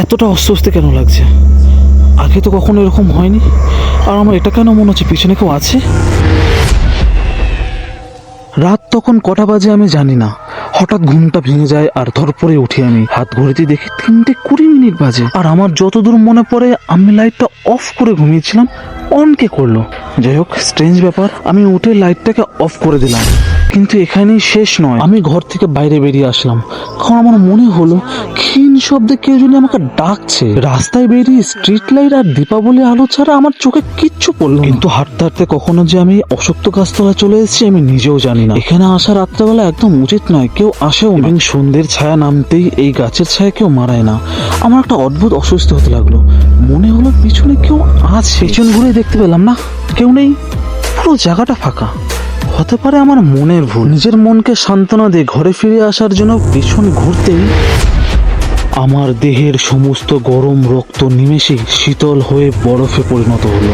এতটা অস্বস্তি কেন লাগছে? আগে তো কখনো এরকম হয়নি। আর আমার এটা কেন মনে হচ্ছে পিছনে কেউ আছে। রাত তখন কটা বাজে আমি জানি না। হঠাৎ ঘুমটা ভেঙে যায় আর ধরপড়ে উঠি। আমি হাত ঘড়িতে দেখি 3:20 বাজে। আর আমার যতদূর মনে পড়ে আমি লাইটটা অফ করে ঘুমিয়েছিলাম, অন কে করলো? যাই হোক, স্ট্রেঞ্জ ব্যাপার। আমি উঠে লাইটটাকে অফ করে দিলাম। কিন্তু এখানেই শেষ নয়। আমি ঘর থেকে বাইরে বেরিয়ে আসলাম, কারণ আমার মনে হলো ক্ষীণ শব্দে কেউ যদি আমাকে ডাকছে। রাস্তায় বেরিয়ে স্ট্রিট লাইট আর দীপাবলি আলো ছাড়া আমার চোখে কিচ্ছু পড়লো না। কিন্তু হাঁটতে হাঁটতে কখনো যে আমি অশক্ত গাছতলায় চলে এসেছি আমি নিজেও জানি না। এখানে আসা রাত্রেবেলা একদম উচিত নয়, কেউ আসেও না। এবং সন্ধ্যের ছায়া নামতেই এই গাছের ছায়া কেউ মারায় না। আমার একটা অদ্ভুত অস্বস্তি হতে লাগলো। মনে হলো পিছনে কেউ আছে। পিছন ঘুরে দেখতে পেলাম না, কেউ নেই। পুরো জায়গাটা ফাঁকা। হতে পারে আমার মনের ভুল। নিজের মনকে সান্ত্বনা দিয়ে ঘরে ফিরে আসার জন্য পিছন ঘুরতেই আমার দেহের সমস্ত গরম রক্ত নিমেষেই শীতল হয়ে বরফে পরিণত হলো।